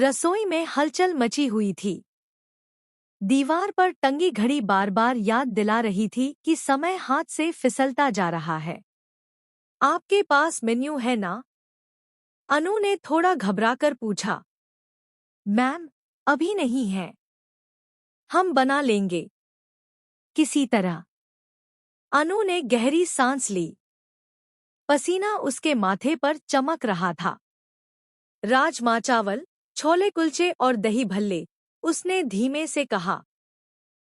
रसोई में हलचल मची हुई थी। दीवार पर टंगी घड़ी बार बार याद दिला रही थी कि समय हाथ से फिसलता जा रहा है। आपके पास मेन्यू है ना? अनु ने थोड़ा घबराकर पूछा। मैम, अभी नहीं है। हम बना लेंगे किसी तरह। अनु ने गहरी सांस ली। पसीना उसके माथे पर चमक रहा था। राजमा चावल, छोले कुलचे और दही भल्ले, उसने धीमे से कहा।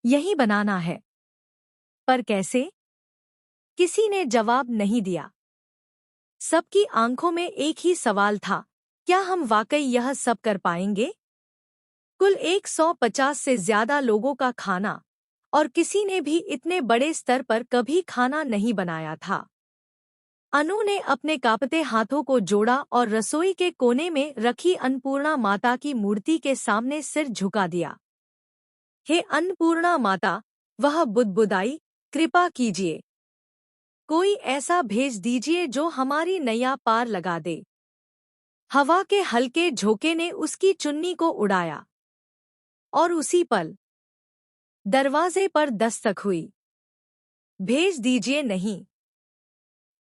यही बनाना है। पर कैसे? किसी ने जवाब नहीं दिया। सबकी आंखों में एक ही सवाल था, क्या हम वाकई यह सब कर पाएंगे? कुल 150 से ज्यादा लोगों का खाना, और किसी ने भी इतने बड़े स्तर पर कभी खाना नहीं बनाया था। अनु ने अपने कांपते हाथों को जोड़ा और रसोई के कोने में रखी अन्नपूर्णा माता की मूर्ति के सामने सिर झुका दिया। हे अन्नपूर्णा माता, वह बुदबुदाई, कृपा कीजिए। कोई ऐसा भेज दीजिए जो हमारी नैया पार लगा दे। हवा के हल्के झोंके ने उसकी चुन्नी को उड़ाया। और उसी पल दरवाजे पर दस्तक हुई। भेज दीजिए नहीं।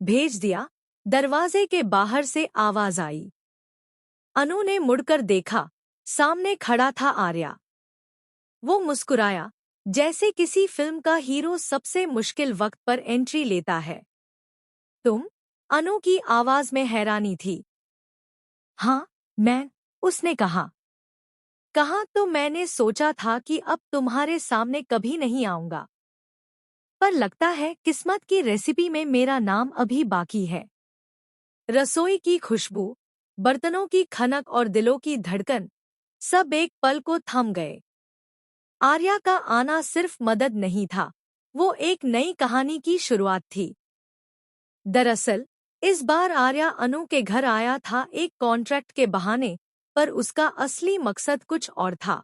भेज दिया, दरवाजे के बाहर से आवाज आई। अनु ने मुड़कर देखा, सामने खड़ा था आर्या। वो मुस्कुराया, जैसे किसी फिल्म का हीरो सबसे मुश्किल वक्त पर एंट्री लेता है। तुम? अनु की आवाज में हैरानी थी। हाँ, मैं, उसने कहा। तो मैंने सोचा था कि अब तुम्हारे सामने कभी नहीं आऊंगा। पर लगता है किस्मत की रेसिपी में मेरा नाम अभी बाकी है। रसोई की खुशबू, बर्तनों की खनक और दिलों की धड़कन, सब एक पल को थम गए। आर्या का आना सिर्फ मदद नहीं था, वो एक नई कहानी की शुरुआत थी। दरअसल, इस बार आर्या अनु के घर आया था एक कॉन्ट्रैक्ट के बहाने, पर उसका असली मकसद कुछ और था।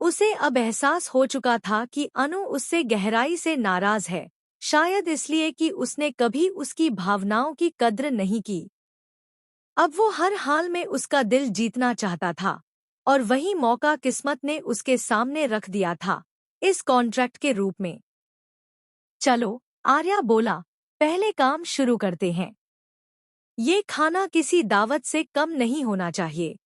उसे अब एहसास हो चुका था कि अनु उससे गहराई से नाराज है, शायद इसलिए कि उसने कभी उसकी भावनाओं की कद्र नहीं की। अब वो हर हाल में उसका दिल जीतना चाहता था, और वही मौका किस्मत ने उसके सामने रख दिया था, इस कॉन्ट्रैक्ट के रूप में। चलो, आर्या बोला, पहले काम शुरू करते हैं। ये खाना किसी दावत से कम नहीं होना चाहिए।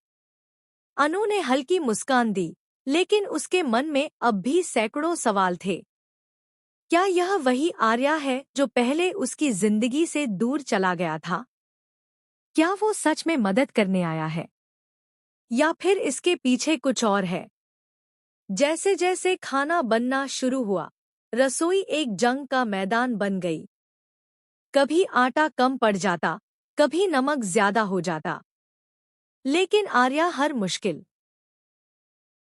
अनु ने हल्की मुस्कान दी, लेकिन उसके मन में अब भी सैकड़ों सवाल थे। क्या यह वही आर्या है जो पहले उसकी जिंदगी से दूर चला गया था? क्या वो सच में मदद करने आया है? या फिर इसके पीछे कुछ और है? जैसे जैसे खाना बनना शुरू हुआ, रसोई एक जंग का मैदान बन गई। कभी आटा कम पड़ जाता, कभी नमक ज्यादा हो जाता। लेकिन आर्या हर मुश्किल